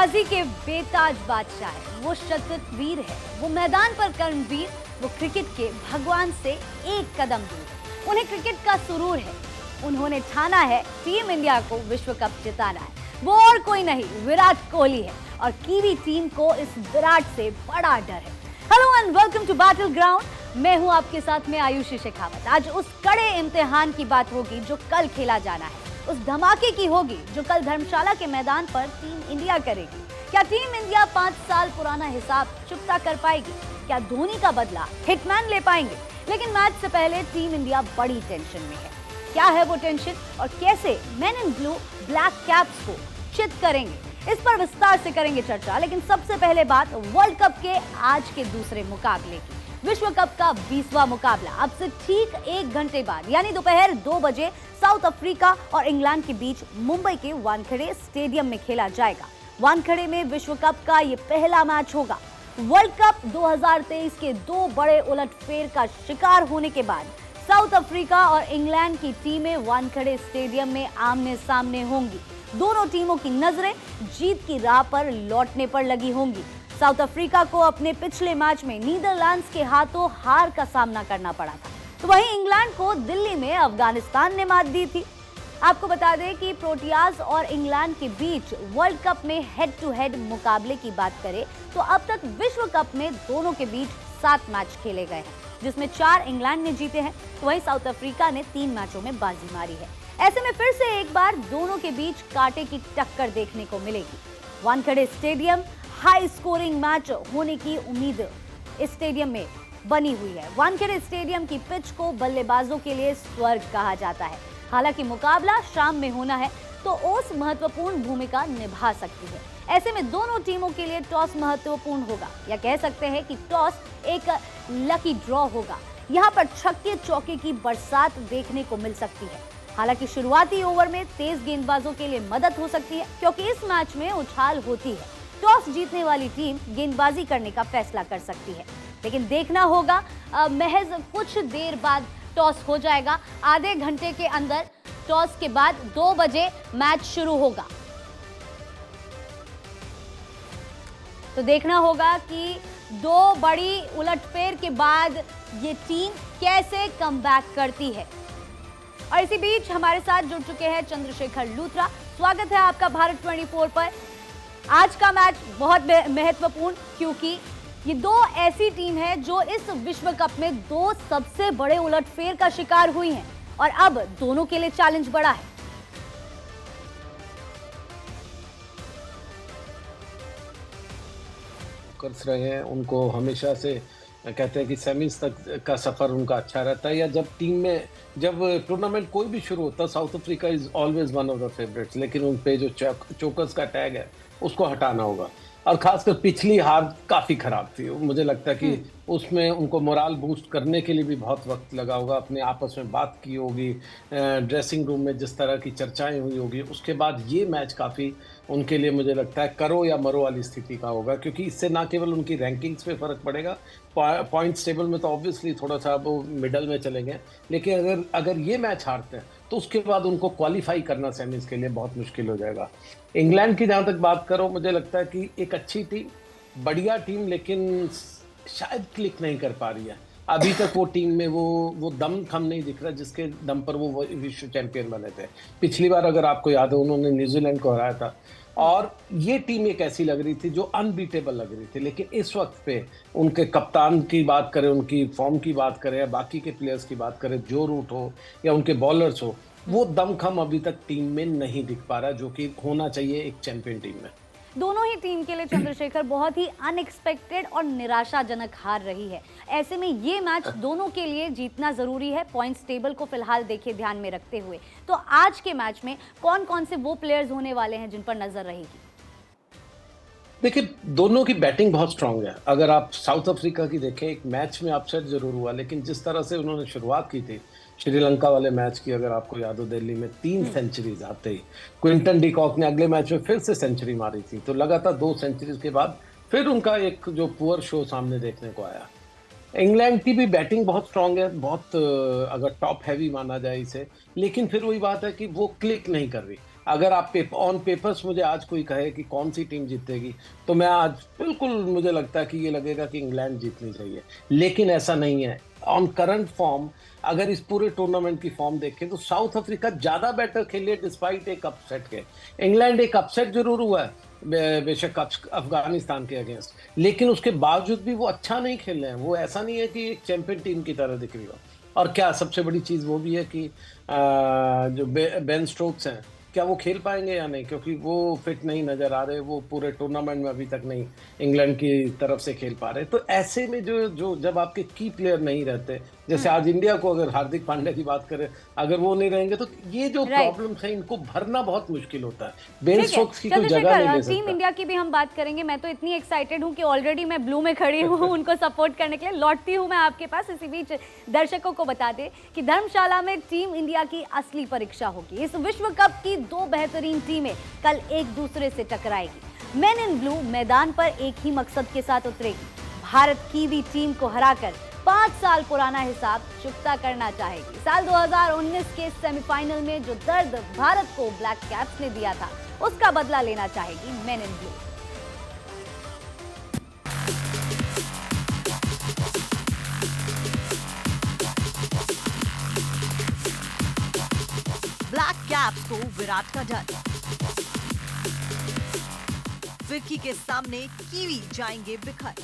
गेंदबाजी के बेताज बादशाह है, वो शतवीर है, वो मैदान पर कर्मवीर, वो क्रिकेट के भगवान से एक कदम दूर। उन्हें क्रिकेट का सुरूर है, उन्होंने ठाना है टीम इंडिया को विश्व कप जिताना है। वो और कोई नहीं, विराट कोहली है और कीवी टीम को इस विराट से बड़ा डर है। Hello and welcome to battle ground. मैं हूं आपके साथ में आयुषी शेखावत। आज उस कड़े इम्तिहान की बात होगी जो कल खेला जाना है, उस धमाके की होगी जो कल धर्मशाला के मैदान पर टीम इंडिया करेगी। क्या टीम इंडिया 5 साल पुराना हिसाब चुकता कर पाएगी? क्या धोनी का बदला हिटमैन ले पाएंगे? लेकिन मैच से पहले टीम इंडिया बड़ी टेंशन में है। क्या है वो टेंशन और कैसे main in blue black caps को चित करेंगे, इस पर विस्तार से करेंगे चर्चा। लेकिन सबसे पहले बात वर्ल्ड कप के आज के दूसरे मुकाबले की। विश्व कप का 20वां मुकाबला अब से ठीक 1 घंटे बाद यानी दोपहर 2 बजे साउथ अफ्रीका और इंग्लैंड के बीच मुंबई के वानखेड़े स्टेडियम में खेला जाएगा। वानखेड़े में विश्व कप का ये पहला मैच होगा। वर्ल्ड कप 2023 के 2 बड़े उलटफेर का शिकार होने के बाद साउथ अफ्रीका और इंग्लैंड की टीमें वानखेड़े स्टेडियम में आमने सामने होंगी। दोनों टीमों की नजरें जीत की राह पर लौटने पर लगी होंगी। साउथ अफ्रीका को अपने पिछले मैच में नीदरलैंड्स के हाथों हार का सामना करना पड़ा था, तो वहीं इंग्लैंड को दिल्ली में अफगानिस्तान ने मात दी थी। आपको बता दें कि प्रोटियाज और इंग्लैंड के बीच वर्ल्ड कप में हेड टू हेड मुकाबले की बात करें तो अब तक विश्व कप में दोनों के बीच 7 मैच खेले गए हैं, जिसमें 4 इंग्लैंड ने जीते हैं, तो वहीं साउथ अफ्रीका ने 3 मैचों में बाजी मारी है। ऐसे में फिर से एक बार दोनों के बीच कांटे की टक्कर देखने को मिलेगी। Wankhede stadium high scoring match होने की उम्मीद इस स्टेडियम में बनी हुई है। वानखेड़े स्टेडियम की पिच को बल्लेबाजों के लिए स्वर्ग कहा जाता है। हालांकि मुकाबला शाम में होना है तो ओस महत्वपूर्ण भूमिका निभा सकती है। ऐसे में दोनों टीमों के लिए टॉस महत्वपूर्ण होगा, या कह सकते हैं कि टॉस एक लकी ड्रॉ होगा। यहाँ पर छक्के चौके की बरसात देखने को मिल सकती है। हालांकि शुरुआती ओवर में तेज गेंदबाजों के लिए मदद हो सकती है, क्योंकि इस मैच में उछाल होती है। टॉस जीतने वाली टीम गेंदबाजी करने का फैसला कर सकती है, लेकिन देखना होगा। महज कुछ देर बाद टॉस हो जाएगा। आधे घंटे के अंदर टॉस के बाद 2 बजे मैच शुरू होगा, तो देखना होगा कि 2 बड़ी उलटफेर के बाद ये टीम कैसे कमबैक करती है। और इसी बीच हमारे साथ जुड़ चुके हैं चंद्रशेखर लूथरा। स्वागत है आपका भारत 24 पर। आज का मैच बहुत महत्वपूर्ण, क्योंकि ये 2 ऐसी टीम है जो इस विश्व कप में 2 सबसे बड़े उलटफेर का शिकार हुई हैं और अब दोनों के लिए चैलेंज बड़ा है। कर रहे हैं, उनको हमेशा से कहते हैं कि सेमीज तक का सफर उनका अच्छा रहता है, या जब टूर्नामेंट कोई भी शुरू होता है south Africa is always one of the favourites, लेकिन उन पे जो चोकर्स का टैग है उसको हटाना होगा। और खासकर पिछली हार काफ़ी ख़राब थी, मुझे लगता है कि उसमें उनको मोराल बूस्ट करने के लिए भी बहुत वक्त लगा होगा। अपने आपस में बात की होगी, ड्रेसिंग रूम में जिस तरह की चर्चाएं हुई होगी, उसके बाद ये मैच काफ़ी उनके लिए मुझे लगता है करो या मरो वाली स्थिति का होगा, क्योंकि इससे ना केवल उनकी रैंकिंग्स पे फ़र्क पड़ेगा, पॉइंट्स टेबल में तो ऑब्वियसली थोड़ा सा वो मिडल में चलेंगे, लेकिन अगर ये मैच हारते हैं तो उसके बाद उनको क्वालिफाई करना सेमीज के लिए बहुत मुश्किल हो जाएगा। इंग्लैंड की जहाँ तक बात करो, मुझे लगता है कि एक अच्छी टीम, बढ़िया टीम, लेकिन शायद क्लिक नहीं कर पा रही है अभी तक। वो टीम में वो दम खम नहीं दिख रहा जिसके दम पर वो विश्व चैंपियन बने थे। पिछली बार अगर आपको याद हो, उन्होंने न्यूजीलैंड को हराया था और ये टीम एक ऐसी लग रही थी जो अनबीटेबल लग रही थी। लेकिन इस वक्त पे उनके कप्तान की बात करें, उनकी फॉर्म की बात करें, या बाकी के प्लेयर्स की बात करें, जो रूट हो या उनके बॉलर्स हो, वो दमखम अभी तक टीम में नहीं दिख पा रहा, जो कि होना चाहिए एक चैंपियन टीम में। दोनों ही टीम के लिए चंद्रशेखर बहुत ही अनएक्सपेक्टेड और निराशाजनक हार रही है। ऐसे में ये मैच दोनों के लिए जीतना जरूरी है, पॉइंट्स टेबल को फिलहाल देखिए ध्यान में रखते हुए। तो आज के मैच में कौन कौन से वो प्लेयर्स होने वाले हैं जिन पर नजर रहेगी? देखिए, दोनों की बैटिंग बहुत स्ट्रांग है। अगर आप साउथ अफ्रीका की देखें, एक मैच में अपसेट जरूर हुआ, लेकिन जिस तरह से उन्होंने शुरुआत की थी श्रीलंका वाले मैच की, अगर आपको याद हो, दिल्ली में 3 सेंचुरीज आते ही क्विंटन डी कॉक ने अगले मैच में फिर से सेंचुरी मारी थी। तो लगातार 2 सेंचुरीज के बाद फिर उनका एक जो पुअर शो सामने देखने को आया। इंग्लैंड की भी बैटिंग बहुत स्ट्रांग है, बहुत अगर टॉप हैवी माना जाए इसे, लेकिन फिर वही बात है कि वो क्लिक नहीं कर रही। अगर आप ऑन पेपर्स मुझे आज कोई कहे कि कौन सी टीम जीतेगी, तो मैं आज बिल्कुल मुझे लगता है कि ये लगेगा कि इंग्लैंड जीतनी चाहिए, लेकिन ऐसा नहीं है। ऑन करंट फॉर्म अगर इस पूरे टूर्नामेंट की फॉर्म देखें तो साउथ अफ्रीका ज्यादा बेटर खेली है डिस्पाइट एक अपसेट के। इंग्लैंड एक अपसेट जरूर हुआ है बेशक अफगानिस्तान के अगेंस्ट, लेकिन उसके बावजूद भी वो अच्छा नहीं खेल रहे हैं। वो ऐसा नहीं है कि एक चैंपियन टीम की तरह दिख रही हो। और क्या सबसे बड़ी चीज वो भी है कि जो बेन स्टोक्स हैं, क्या वो खेल पाएंगे या नहीं, क्योंकि वो फिट नहीं नजर आ रहे। वो पूरे टूर्नामेंट में अभी तक नहीं इंग्लैंड की तरफ से खेल पा रहे। तो ऐसे में जो जब आपके की प्लेयर नहीं रहते, जैसे आज इंडिया को अगर हार्दिक पांड्या की बात करें, अगर वो नहीं रहेंगे तो ये जो प्रॉब्लम्स है इनको भरना बहुत मुश्किल होता है। बेन स्टोक्स की कोई जगह नहीं ले सकता। टीम इंडिया की भी हम बात करेंगे। मैं तो इतनी एक्साइटेड हूँ कि ऑलरेडी मैं ब्लू में खड़ी हूँ उनको सपोर्ट करने के लिए। लौटती हूँ मैं आपके पास। इसी बीच दर्शकों को बता दें कि धर्मशाला में टीम इंडिया की असली परीक्षा होगी। इस विश्व कप की दो बेहतरीन टीमें कल एक दूसरे से टकराएगी। मेन इन ब्लू मैदान पर एक ही मकसद के साथ उतरेगी। भारत की भी टीम को हराकर 5 साल पुराना हिसाब चुकता करना चाहेगी। साल 2019 के सेमीफाइनल में जो दर्द भारत को ब्लैक कैप्स ने दिया था, उसका बदला लेना चाहेगी main in blue. Black caps को विराट का डर। फिक्की के सामने कीवी जाएंगे बिखर।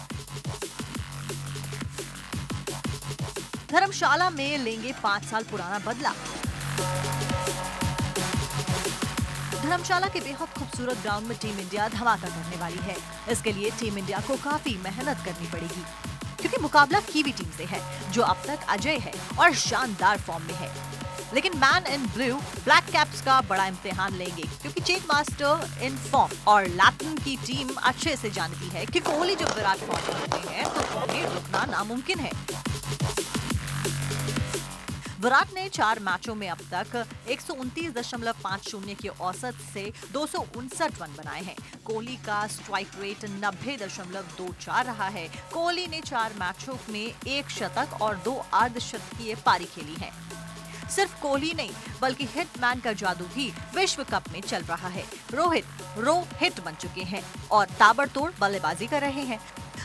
धर्मशाला में लेंगे 5 साल पुराना बदला। धर्मशाला के बेहद खूबसूरत ग्राउंड में टीम इंडिया धमाका करने वाली है। इसके लिए टीम इंडिया को काफी मेहनत करनी पड़ेगी, क्योंकि मुकाबला कीवी टीम से है जो अब तक अजय है और शानदार फॉर्म में है। लेकिन man in blue black caps का बड़ा इम्तिहान लेंगे, क्योंकि चेक मास्टर इन फॉर्म और लैटिन की टीम अच्छे से जानती है कि कोहली जब विराट फॉर्म में होते हैं तो उन्हें रुकना नामुमकिन है। विराट ने 4 मैचों में अब तक 129.50 के औसत से 259 रन बनाए हैं। कोहली का स्ट्राइक रेट 90.24 रहा है। कोहली ने 4 मैचों में 1 शतक और 2 अर्धशतकीय पारी खेली है। सिर्फ कोहली नहीं बल्कि हिटमैन का जादू भी विश्व कप में चल रहा है। रोहित हिट बन चुके हैं और ताबड़तोड़ बल्लेबाजी कर रहे हैं।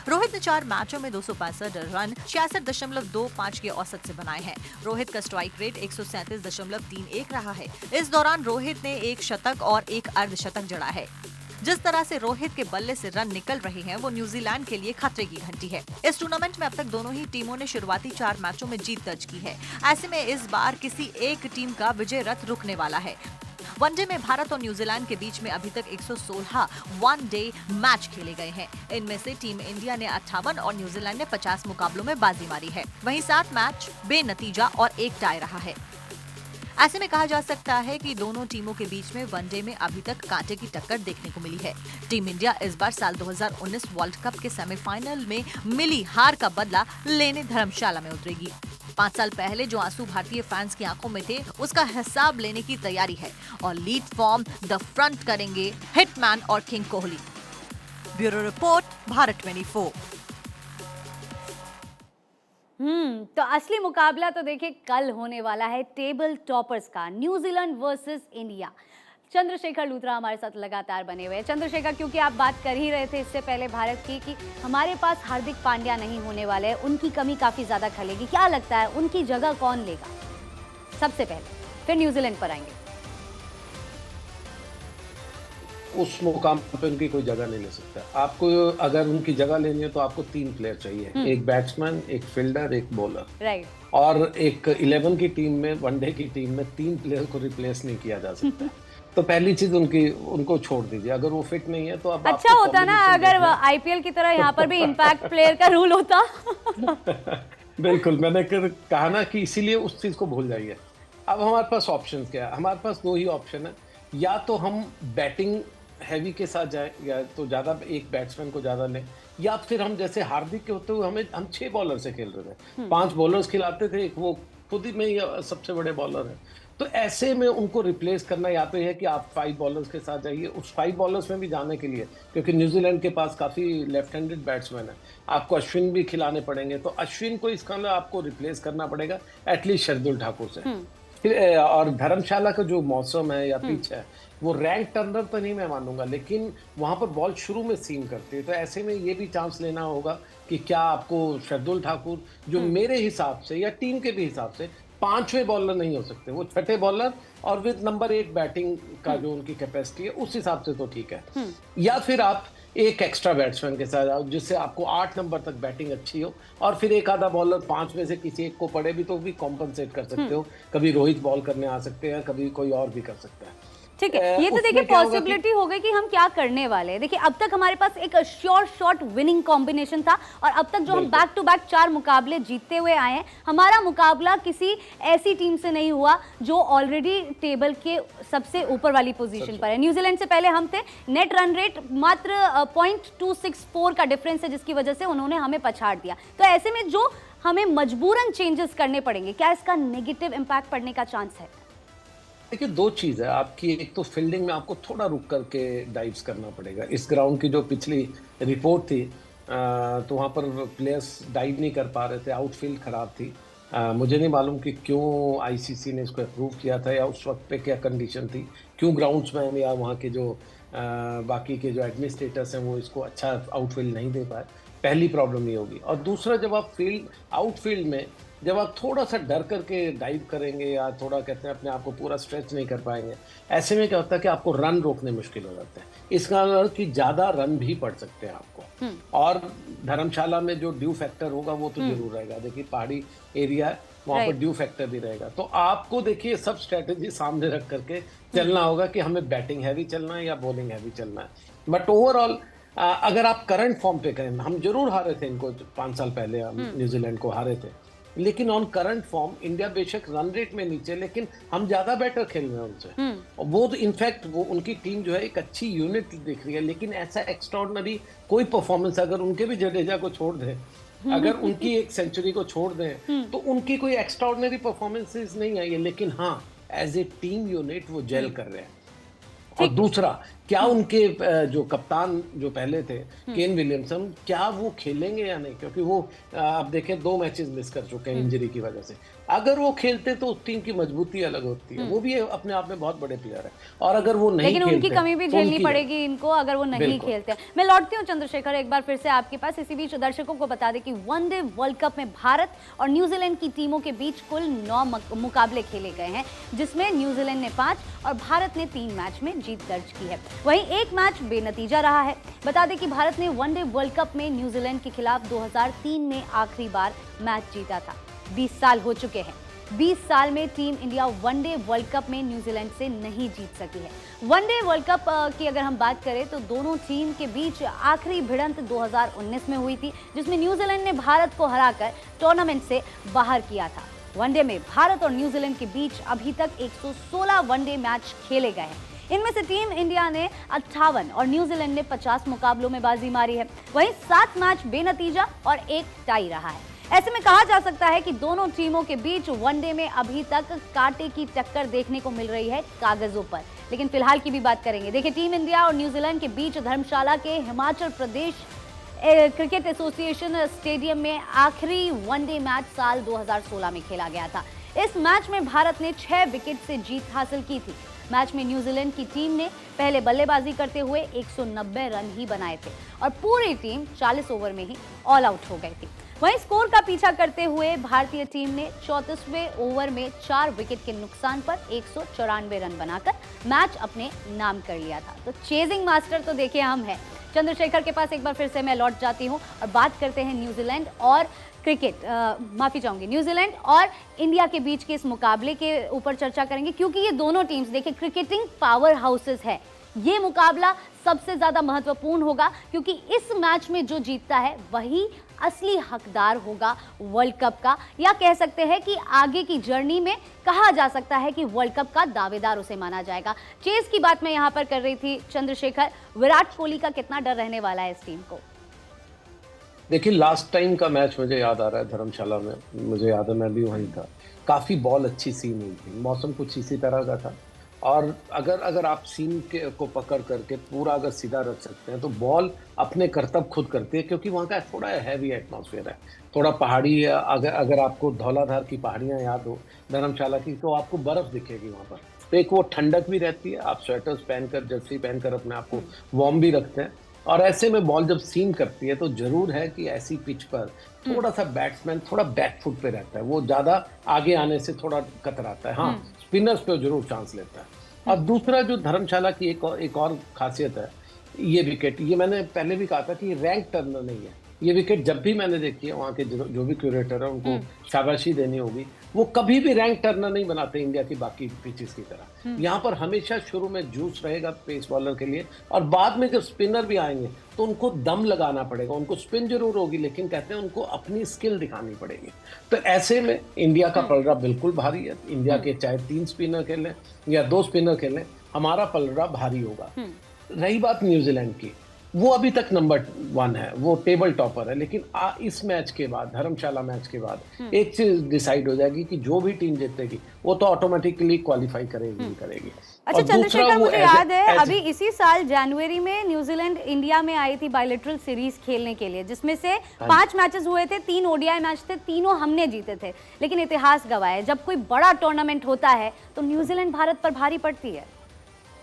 रोहित ने 4 मैचों में 265 रन 66.25 के औसत से बनाए हैं। रोहित का स्ट्राइक रेट 137.31 रहा है। इस दौरान रोहित ने 1 शतक और 1 अर्धशतक जड़ा है। जिस तरह से रोहित के बल्ले से रन निकल रहे हैं वो न्यूजीलैंड के लिए खतरे की घंटी है। इस टूर्नामेंट में अब तक दोनों ही टीमों ने शुरुआती 4 मैचों में जीत दर्ज की है। ऐसे में इस बार किसी एक टीम का विजय रथ रुकने वाला है। वनडे में भारत और न्यूजीलैंड के बीच में अभी तक 116 वनडे मैच खेले गए हैं। इनमें से टीम इंडिया ने 58 और न्यूजीलैंड ने 50 मुकाबलों में बाजी मारी है। वहीं 7 मैच बेनतीजा और 1 टाई रहा है। ऐसे में कहा जा सकता है कि दोनों टीमों के बीच में वनडे में अभी तक कांटे की टक्कर देखने को मिली है। टीम इंडिया इस बार साल 2019 वर्ल्ड कप के सेमीफाइनल में मिली हार का बदला लेने धर्मशाला में उतरेगी। 5 साल पहले जो आंसू भारतीय फैंस की आंखों में थे, उसका हिसाब लेने की तैयारी है और लीड फॉर्म द फ्रंट करेंगे हिटमैन और king Kohli. Bureau report, Bharat 24। तो असली मुकाबला तो देखिए कल होने वाला है टेबल टॉपर्स का, New Zealand versus India. Chandrashekhar Luthra हमारे साथ लगातार बने हुए हैं। चंद्रशेखर, क्योंकि आप बात कर ही रहे थे इससे पहले भारत की कि हमारे पास हार्दिक पांड्या नहीं होने वाले हैं, उनकी कमी काफी ज्यादा खलेगी। क्या लगता है उनकी जगह कौन लेगा सबसे पहले, फिर न्यूजीलैंड पर आएंगे? उस मुकाम पे उनकी कोई जगह नहीं ले सकता। आपको अगर उनकी जगह लेनी है तो आपको 3 प्लेयर चाहिए, एक बैट्समैन, एक फील्डर, एक बॉलर। राइट। और एक 11 की टीम में, वनडे की टीम में 3 प्लेयर को रिप्लेस नहीं किया जा सकता। तो पहली चीज उनको छोड़ दीजिए। अगर वो फिट नहीं है तो अब अच्छा होता ना अगर आईपीएल की तरह यहाँ पर भी इम्पैक्ट प्लेयर का रूल होता। बिल्कुल, मैंने कहा ना कि इसीलिए उस चीज को भूल जाइए। अब हमारे पास ऑप्शन क्या है? हमारे पास 2 ही ऑप्शन है, या तो हम बैटिंग हैवी के साथ जाए, या तो ज्यादा एक बैट्समैन को ज्यादा लें, या फिर हम जैसे हार्दिक के होते हुए हम 6 बॉलर से खेल रहे थे, 5 बॉलर्स खिलाते थे, एक वो खुद ही में ही सबसे बड़े बॉलर है। तो ऐसे में उनको रिप्लेस करना, या तो है कि आप 5 बॉलर्स के साथ जाइए। उस 5 बॉलर्स में भी जाने के लिए, क्योंकि न्यूजीलैंड के पास काफी लेफ्ट हैंडेड बैट्समैन है, आपको अश्विन भी खिलाने पड़ेंगे। तो अश्विन को इसका आपको रिप्लेस करना पड़ेगा एटलीस्ट शार्दुल ठाकुर से। फिर और धर्मशाला का जो मौसम है या पिच है, वो रैंक टर्नर तो नहीं मैं मानूंगा, लेकिन वहां पर बॉल शुरू में सीम करती है, तो ऐसे में ये भी चांस लेना होगा कि क्या आपको शार्दुल ठाकुर, जो मेरे हिसाब से या टीम के भी हिसाब से पांचवें बॉलर नहीं हो सकते, वो छठे बॉलर और विद नंबर 8 बैटिंग का जो उनकी कैपेसिटी है उस हिसाब से तो ठीक है। या फिर आप एक एक्स्ट्रा बैट्समैन के साथ आओ जिससे आपको 8 नंबर तक बैटिंग अच्छी हो, और फिर एक आधा बॉलर 5 में से किसी एक को पड़े भी तो भी कॉम्पनसेट कर सकते हो। कभी रोहित बॉल करने आ सकते हैं, कभी कोई और भी कर सकता है। ठीक है, ये तो देखिए पॉसिबिलिटी हो गई कि हम क्या करने वाले हैं। देखिए अब तक हमारे पास एक श्योर शॉट विनिंग कॉम्बिनेशन था, और अब तक जो हम बैक टू बैक 4 मुकाबले जीतते हुए आए हैं, हमारा मुकाबला किसी ऐसी टीम से नहीं हुआ जो ऑलरेडी टेबल के सबसे ऊपर वाली पोजीशन पर है। न्यूजीलैंड से पहले हम थे, नेट रन रेट मात्र 0.264 का डिफरेंस है, जिसकी वजह से उन्होंने हमें पछाड़ दिया। तो ऐसे में जो हमें मजबूरन चेंजेस करने पड़ेंगे, क्या इसका नेगेटिव इंपैक्ट पड़ने का चांस है? देखिए, 2 चीज़ है आपकी। एक तो फील्डिंग में आपको थोड़ा रुक करके डाइव्स करना पड़ेगा। इस ग्राउंड की जो पिछली रिपोर्ट थी, तो वहाँ पर प्लेयर्स डाइव नहीं कर पा रहे थे, आउटफील्ड खराब थी। मुझे नहीं मालूम कि क्यों आईसीसी ने इसको अप्रूव किया था, या उस वक्त पे क्या कंडीशन थी, क्यों ग्राउंड्समैन या वहाँ के जो बाकी के जो एडमिनिस्ट्रेटर्स हैं वो इसको अच्छा आउटफील्ड नहीं दे पाए। पहली प्रॉब्लम ये होगी। और दूसरा, जब आप आउटफील्ड में जब आप थोड़ा सा डर करके डाइव करेंगे या थोड़ा कहते हैं अपने आप को पूरा स्ट्रेच नहीं कर पाएंगे, ऐसे में क्या होता है कि आपको रन रोकने मुश्किल हो जाते हैं। इसका मतलब कि ज़्यादा रन भी पड़ सकते हैं आपको। और धर्मशाला में जो ड्यू फैक्टर होगा वो तो जरूर रहेगा। देखिए, पहाड़ी एरिया है, वहाँ पर ड्यू फैक्टर भी रहेगा। तो आपको देखिए सब स्ट्रेटेजी सामने रख करके चलना होगा कि हमें बैटिंग हैवी चलना है या बॉलिंग हैवी चलना है। बट ओवरऑल अगर आप करंट फॉर्म पे करें, हम जरूर हारे थे इनको 5 साल पहले, हम न्यूजीलैंड को हारे थे, लेकिन ऑन करंट फॉर्म इंडिया बेशक रन रेट में नीचे, लेकिन हम ज्यादा बेटर खेल रहे हैं उनसे। और वो तो इनफैक्ट वो उनकी टीम जो है एक अच्छी यूनिट दिख रही है, लेकिन ऐसा एक्स्ट्राऑर्डिनरी कोई परफॉर्मेंस अगर उनके भी जडेजा को छोड़ दें, अगर उनकी एक सेंचुरी को छोड़ दें, तो उनकी कोई एक्स्ट्राऑर्डिनरी परफॉर्मेंसेस नहीं आई है। लेकिन हाँ, एज ए टीम यूनिट वो जेल कर रहे हैं। और दूसरा, क्या उनके जो कप्तान जो पहले थे केन विलियमसन, क्या वो खेलेंगे या नहीं, क्योंकि वो आप देखें 2 मैचेस मिस कर चुके हैं इंजरी की वजह से। अगर वो खेलते तो उस टीम की मजबूती अलग होती है। वो भी अपने आप में बहुत बड़े प्लेयर है, और अगर वो नहीं लेकिन खेलते, उनकी कमी भी झेलनी पड़ेगी इनको अगर वो नहीं खेलते। मैं लौटती हूँ चंद्रशेखर एक बार फिर से आपके पास। इसी बीच दर्शकों को बता दें कि वनडे वर्ल्ड कप में भारत और न्यूजीलैंड की टीमों के बीच कुल 9 मुकाबले खेले गए हैं, जिसमें न्यूजीलैंड ने 5 और भारत ने 3 मैच में जीत दर्ज की है। वहीं एक मैच बेनतीजा रहा है। बता दें कि भारत ने वनडे वर्ल्ड कप में न्यूजीलैंड के खिलाफ 2003 में आखिरी बार मैच जीता था। 20 साल हो चुके हैं। 20 साल में team India one day world cup में न्यूजीलैंड से नहीं जीत सकी है। वनडे वर्ल्ड कप की अगर हम बात करें तो दोनों टीम के बीच आखिरी भिड़ंत 2019 में हुई थी, जिसमें न्यूजीलैंड ने भारत को हराकर टूर्नामेंट से बाहर किया था। वनडे में भारत और न्यूजीलैंड के बीच अभी तक 116 वनडे मैच खेले गए हैं। इनमें से टीम इंडिया ने 58 और न्यूजीलैंड ने 50 मुकाबलों में बाजी मारी है। वहीं 7 मैच बेनतीजा और 1 टाई रहा है। ऐसे में कहा जा सकता है कि दोनों टीमों के बीच वनडे में अभी तक कांटे की टक्कर देखने को मिल रही है कागजों पर। लेकिन फिलहाल की भी बात करेंगे। देखिए, टीम इंडिया और न्यूजीलैंड के बीच धर्मशाला के Himachal Pradesh cricket association stadium में आखिरी वनडे मैच साल 2016 में खेला गया था। इस मैच में भारत ने 6 विकेट से जीत हासिल की थी। मैच में न्यूजीलैंड की टीम ने पहले बल्लेबाजी करते हुए 190 रन ही बनाए थे और पूरी टीम 40 ओवर में ही ऑल आउट हो गई थी। वहीं स्कोर का पीछा करते हुए भारतीय टीम ने 34वें ओवर में 4 विकेट के नुकसान पर 194 रन बनाकर मैच अपने नाम कर लिया था। तो चेजिंग मास्टर तो देखिए हम हैं। चंद्रशेखर के पास एक बार फिर से मैं लौट जाती हूं और बात करते हैं न्यूजीलैंड और माफी चाहूंगी, न्यूजीलैंड और इंडिया के बीच के इस मुकाबले के ऊपर चर्चा करेंगे, क्योंकि ये दोनों टीम्स देखिए क्रिकेटिंग पावर हाउसेस है। ये मुकाबला सबसे ज्यादा महत्वपूर्ण होगा, क्योंकि इस मैच में जो जीतता है वही असली हकदार होगा वर्ल्ड कप का, या कह सकते हैं कि आगे की जर्नी में कहा जा सकता है कि वर्ल्ड कप का दावेदार उसे माना जाएगा। चेस की बात मैं यहाँ पर कर रही थी चंद्रशेखर, विराट कोहली का कितना डर रहने वाला है इस टीम को? देखिए, लास्ट टाइम का मैच मुझे याद आ रहा है धर्मशाला में, मुझे याद है मैं भी वहीं था। काफ़ी बॉल अच्छी सीन हुई थी, मौसम कुछ इसी तरह का था, और अगर अगर आप सीम के को पकड़ करके पूरा अगर सीधा रख सकते हैं तो बॉल अपने करतब खुद करती है, क्योंकि वहाँ का थोड़ा हैवी एटमॉस्फेयर है, थोड़ा पहाड़ी है। अगर अगर आपको धौलाधार की पहाड़ियाँ याद हो धर्मशाला की, तो आपको बर्फ दिखेगी वहाँ पर। तो एक वो ठंडक भी रहती है, आप स्वेटर्स पहनकर जर्सी पहनकर अपने आप को वार्म भी रखते हैं। और ऐसे में बॉल जब सीम करती है तो जरूर है कि ऐसी पिच पर थोड़ा सा बैट्समैन थोड़ा बैक फुट पे रहता है, वो ज्यादा आगे आने से थोड़ा कतराता है। हाँ, स्पिनर्स पे जरूर चांस लेता है। और दूसरा जो धर्मशाला की एक और खासियत है, ये विकेट, ये मैंने पहले भी कहा था कि रैंक टर्नर नहीं है। ये विकेट जब भी मैंने देखी है, वहाँ के जो भी क्यूरेटर है उनको शाबाशी देनी होगी, वो कभी भी रैंक टर्नर नहीं बनाते इंडिया की बाकी पिचेस की तरह। यहाँ पर हमेशा शुरू में जूस रहेगा पेस बॉलर के लिए, और बाद में जब स्पिनर भी आएंगे तो उनको दम लगाना पड़ेगा। उनको स्पिन जरूर होगी, लेकिन कहते हैं उनको अपनी स्किल दिखानी पड़ेगी। तो ऐसे में इंडिया का पलड़ा बिल्कुल भारी है। इंडिया के चाहे 3 स्पिनर खेलें या 2 स्पिनर खेलें, हमारा पलड़ा भारी होगा। रही बात न्यूजीलैंड की, वो अभी तक नंबर 1 है, वो टेबल टॉपर है। लेकिन इस मैच के बाद, धर्मशाला मैच के बाद एक चीज डिसाइड हो जाएगी कि जो भी टीम जीतेगी वो तो ऑटोमेटिकली क्वालिफाई करेगी ही करेगी। अच्छा चंद्रशेखर, मुझे याद है अभी इसी साल जनवरी में न्यूजीलैंड इंडिया में आई थी बायलैटरल सीरीज खेलने के लिए, जिसमें से 5 मैचेस हुए थे, 3 ओडीआई मैच थे, तीनों हमने जीते थे। लेकिन इतिहास गवाह, जब कोई बड़ा टूर्नामेंट होता है तो न्यूजीलैंड भारत पर भारी पड़ती है।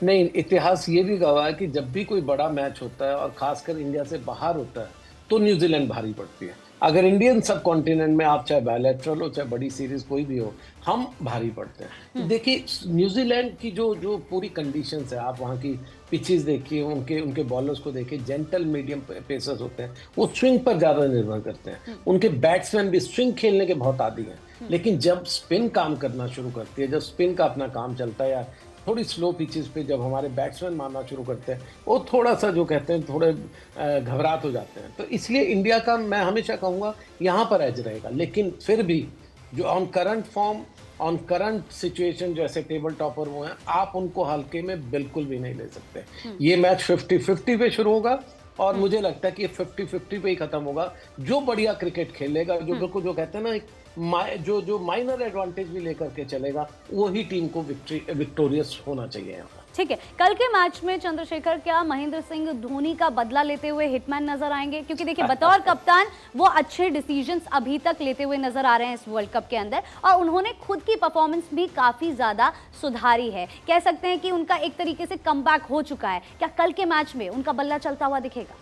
नहीं, इतिहास ये भी गवाह है कि जब भी कोई बड़ा मैच होता है और खासकर इंडिया से बाहर होता है तो न्यूजीलैंड भारी पड़ती है। अगर इंडियन सब कॉन्टिनेंट में आप चाहे बायलैटरल हो चाहे बड़ी सीरीज कोई भी हो, हम भारी पड़ते हैं। देखिए न्यूजीलैंड की जो पूरी कंडीशंस है, आप वहाँ की पिचेस देखिए, उनके बॉलर्स को देखिए, जेंटल मीडियम पेसर्स होते हैं, वो स्विंग पर ज्यादा निर्भर करते हैं। उनके बैट्समैन भी स्विंग खेलने के बहुत आदी हैं। लेकिन जब स्पिन काम करना शुरू करती है, जब स्पिन का अपना काम चलता है, या थोड़ी स्लो पिचेस पे जब हमारे बैट्समैन मारना शुरू करते हैं, वो थोड़ा सा जो कहते हैं थोड़े घबराहट हो जाते हैं। तो इसलिए इंडिया का मैं हमेशा कहूँगा यहाँ पर एज रहेगा। लेकिन फिर भी जो on current form, on current situation, जैसे टेबल टॉपर वो हैं, आप उनको हल्के में बिल्कुल भी नहीं ले सकते। ये मैच 50-50 पे शुरू होगा और मुझे लगता है कि ये 50-50 पे ही खत्म होगा। जो बढ़िया क्रिकेट खेलेगा, जो बिल्कुल जो कहते हैं ना जो माइनर एडवांटेज भी लेकर के चलेगा, वही टीम को विक्टोरियस होना चाहिए यहाँ पर। ठीक है, कल के मैच में चंद्रशेखर क्या महेंद्र सिंह धोनी का बदला लेते हुए हिटमैन नजर आएंगे? क्योंकि देखिए बतौर कप्तान वो अच्छे डिसीजंस अभी तक लेते हुए नजर आ रहे हैं इस वर्ल्ड कप के अंदर, और उन्होंने खुद की परफॉर्मेंस भी काफी ज्यादा सुधारी है। कह सकते हैं कि उनका एक तरीके से कमबैक हो चुका है। क्या कल के मैच में उनका बल्ला चलता हुआ दिखेगा?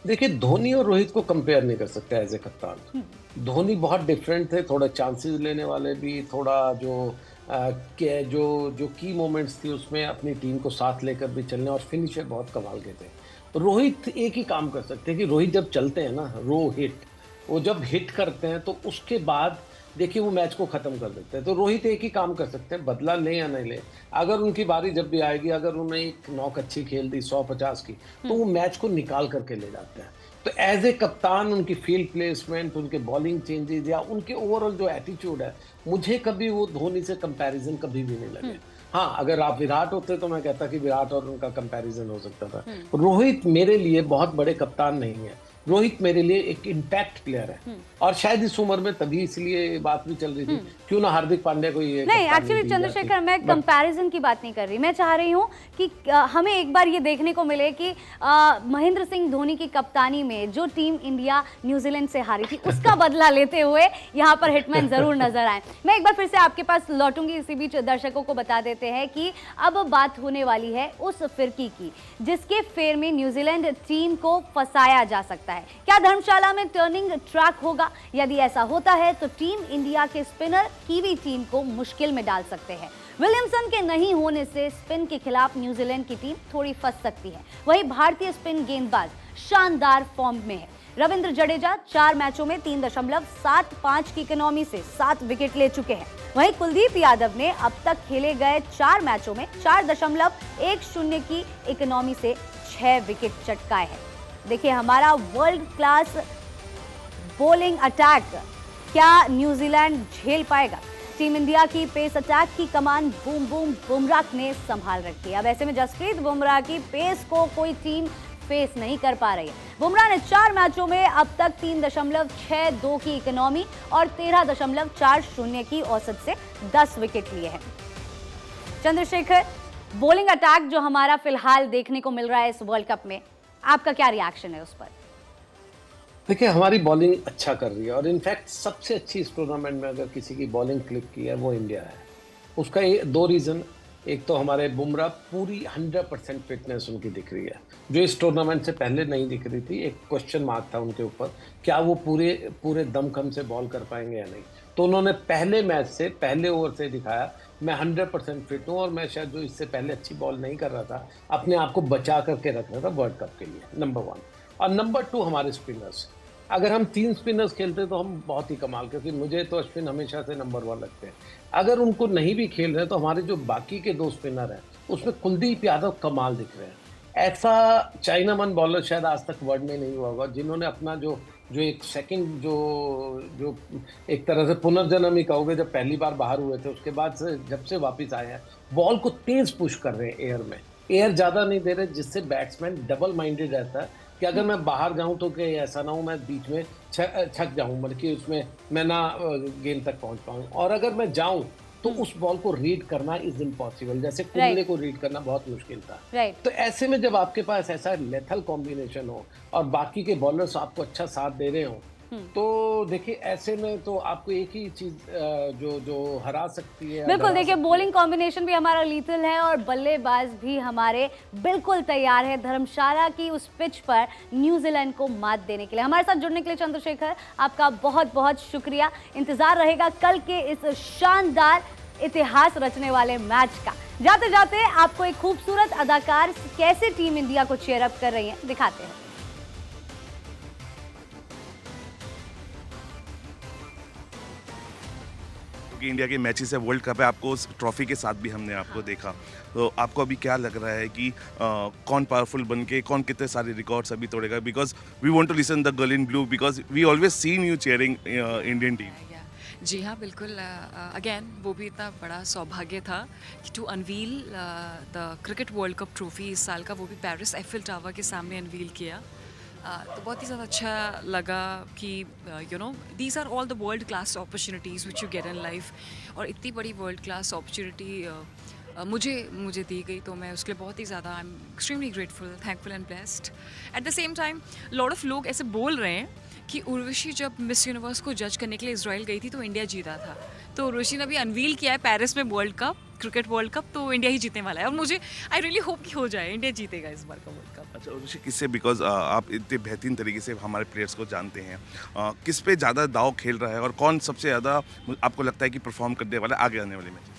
देखिए, धोनी और रोहित को कंपेयर नहीं कर सकते एज ए कप्तान। धोनी बहुत डिफरेंट थे, थोड़ा चांसेस लेने वाले भी, थोड़ा जो की मोमेंट्स थी उसमें अपनी टीम को साथ लेकर भी चलने, और फिनिशर बहुत कमाल के थे। रोहित एक ही काम कर सकते हैं कि रोहित जब चलते हैं ना, वो जब हिट करते हैं तो उसके बाद देखिए वो मैच को खत्म कर देते हैं। तो रोहित एक ही काम कर सकते हैं, बदला ले या नहीं ले। अगर उनकी बारी जब भी आएगी, अगर उन्हें एक नॉक अच्छी खेल दी 150 की, तो वो मैच को निकाल करके ले जाते हैं। तो एज ए कप्तान उनकी फील्ड प्लेसमेंट, उनके बॉलिंग चेंजेस या उनके ओवरऑल जो एटीट्यूड है, मुझे कभी वो धोनी से कंपैरिजन कभी भी नहीं लगे। हाँ, अगर आप विराट होते तो मैं कहता कि विराट और उनका कंपैरिजन हो सकता था। रोहित मेरे लिए बहुत बड़े कप्तान नहीं है, रोहित मेरे लिए एक इम्पैक्ट प्लेयर है। और शायद इस उम्र में तभी इसलिए बात भी चल रही थी, क्यों ना हार्दिक पांड्या को ये नहीं। एक्चुअली चंद्रशेखर, मैं कंपैरिजन की बात नहीं कर रही, मैं चाह रही हूँ कि हमें एक बार ये देखने को मिले कि महेंद्र सिंह धोनी की कप्तानी में जो टीम इंडिया न्यूजीलैंड से हारी थी उसका बदला लेते हुए यहाँ पर हिटमैन जरूर नजर आए। मैं एक बार फिर से आपके पास लौटूंगी, इसी बीच दर्शकों को बता देते हैं कि अब बात होने वाली है उस फिरकी की जिसके फेर में न्यूजीलैंड टीम को फंसाया जा सकता है। क्या धर्मशाला में टर्निंग ट्रैक होगा? यदि ऐसा होता है तो टीम इंडिया के स्पिनर कीवी टीम को मुश्किल में डाल सकते हैं। विलियमसन के नहीं होने से स्पिन के खिलाफ न्यूजीलैंड की टीम थोड़ी फंस सकती है। वहीं भारतीय स्पिन गेंदबाज शानदार फॉर्म में है। रविंद्र जडेजा 4 मैचों में 3.75 की इकोनॉमी से 7 विकेट ले चुके हैं। वहीं कुलदीप यादव ने अब तक खेले गए 4 मैचों में 4.10 की इकोनॉमी से 6 विकेट चटकाए हैं। देखिए, हमारा वर्ल्ड क्लास बॉलिंग अटैक क्या न्यूजीलैंड झेल पाएगा? टीम इंडिया की पेस अटैक की कमान बुमराह ने संभाल रखी है। अब ऐसे में जसप्रीत बुमराह की पेस को कोई टीम फेस नहीं कर पा रही है। बुमराह ने 4 मैचों में अब तक 3.62 की इकोनॉमी और 13.40 की औसत से 10 विकेट लिए हैं। चंद्रशेखर, बॉलिंग अटैक जो हमारा फिलहाल देखने को मिल रहा है इस वर्ल्ड कप में, आपका क्या रिएक्शन है उस पर? देखिए, हमारी बॉलिंग अच्छा कर रही है और इनफैक्ट सबसे अच्छी इस टूर्नामेंट में अगर किसी की बॉलिंग क्लिक की है वो इंडिया है। उसका दो रीज़न, एक तो हमारे बुमराह पूरी 100% फिटनेस उनकी दिख रही है, जो इस टूर्नामेंट से पहले नहीं दिख रही थी। एक क्वेश्चन मार्क था उनके ऊपर, क्या वो पूरे दमखम से बॉल कर पाएंगे या नहीं। तो उन्होंने पहले मैच से, पहले ओवर से दिखाया मैं 100% फिट हूँ और मैं शायद जो इससे पहले अच्छी बॉल नहीं कर रहा था, अपने आप को बचा करके रख रहा था वर्ल्ड कप के लिए, नंबर 1। और नंबर 2 हमारे स्पिनर्स। अगर हम 3 स्पिनर्स खेलते तो हम बहुत ही कमाल, क्योंकि मुझे तो अश्विन हमेशा से नंबर 1 लगते हैं। अगर उनको नहीं भी खेल रहे तो हमारे जो बाकी के 2 स्पिनर हैं उसमें कुलदीप यादव कमाल दिख रहे हैं। ऐसा चाइनामैन बॉलर शायद आज तक वर्ल्ड में नहीं हुआ होगा जिन्होंने अपना जो एक सेकंड जो एक तरह से पुनर्जन्म ही कहोगे, जब पहली बार बाहर हुए थे उसके बाद से जब से वापस आए हैं, बॉल को तेज पुश कर रहे हैं एयर में। एयर ज़्यादा नहीं दे रहे, जिससे बैट्समैन डबल माइंडेड रहता है कि अगर मैं बाहर जाऊं तो कि ऐसा ना हो मैं बीच में छक जाऊं, बल्कि उसमें मैं ना गेंद तक पहुंच पाऊं। और अगर मैं जाऊं तो उस बॉल को रीड करना इज इम्पॉसिबल, जैसे कुंबले को रीड करना बहुत मुश्किल था। तो ऐसे में जब आपके पास ऐसा लेथल कॉम्बिनेशन हो और बाकी के बॉलर्स आपको अच्छा साथ दे रहे हो, तो देखिए ऐसे में तो आपको एक ही चीज जो हरा सकती है। बिल्कुल, देखिए बॉलिंग कॉम्बिनेशन भी हमारा लीथल है और बल्लेबाज भी हमारे बिल्कुल तैयार है धर्मशाला की उस पिच पर न्यूजीलैंड को मात देने के लिए। हमारे साथ जुड़ने के लिए चंद्रशेखर आपका बहुत बहुत शुक्रिया। इंतजार रहेगा कल के इस शानदार इतिहास रचने वाले मैच का। जाते जाते आपको एक खूबसूरत अदाकार कैसे टीम इंडिया को चेयर अप कर रही है दिखाते हैं। कि इंडिया के मैचेस है, वर्ल्ड कप है, आपको उस ट्रॉफी के साथ भी हमने आपको देखा, तो आपको अभी क्या लग रहा है कि कौन पावरफुल बन के कौन कितने सारे रिकॉर्ड्स अभी तोड़ेगा? Because we want to listen the girl in blue, because we always seen you cheering Indian team. जी हाँ, बिल्कुल। अगेन वो भी इतना बड़ा सौभाग्य था कि to unveil the cricket world cup trophy इस साल का, वो भी पेरिस एफिल टावर के सामने अनवील किया। तो बहुत ही ज़्यादा अच्छा लगा कि you know these are all the world class opportunities which you get in life, और इतनी बड़ी वर्ल्ड क्लास अपॉर्चुनिटी मुझे दी गई, तो मैं उसके लिए बहुत ही ज़्यादा I am extremely grateful, thankful and blessed. At the same time lot of लोग ऐसे बोल रहे हैं कि उर्वशी जब मिस यूनिवर्स को जज करने के लिए इजराइल गई थी तो इंडिया जीता था, तो उर्वशी ने अभी अनवील किया है पेरिस में world cup, cricket world cup, तो इंडिया ही जीतने वाला है। और मुझे आई रियली होप कि हो जाए, इंडिया जीतेगा इस बार का वर्ल्ड कप। अच्छा उर्वशी, किससे, बिकॉज आप इतने बेहतरीन तरीके से हमारे प्लेयर्स को जानते हैं, किस पे ज़्यादा दाव खेल रहा है और कौन सबसे ज़्यादा आपको लगता है कि परफॉर्म करने वाला है आगे आने वाले match?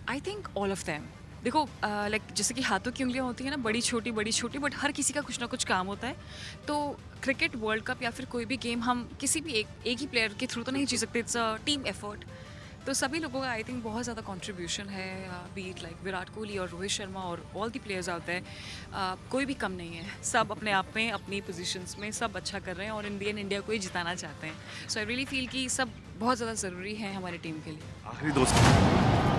I think all of them. देखो लाइक जैसे कि हाथों की उंगलियां होती हैं ना, बड़ी छोटी, बट हर किसी का कुछ ना कुछ काम होता है। तो क्रिकेट वर्ल्ड कप या फिर कोई भी गेम हम किसी भी एक ही प्लेयर के थ्रू तो नहीं जीत सकते, इट्स अ टीम एफर्ट। तो सभी लोगों का आई थिंक बहुत ज़्यादा कंट्रीब्यूशन है, बीट लाइक विराट कोहली और रोहित शर्मा और all the players out there, कोई भी कम नहीं है, सब अपने आप में अपनी पोजीशंस में सब अच्छा कर रहे हैं और इंडिया को ही जिताना चाहते हैं। सो आई रियली फील कि सब बहुत ज़्यादा ज़रूरी है हमारी टीम के लिए। आखिरी दोस्त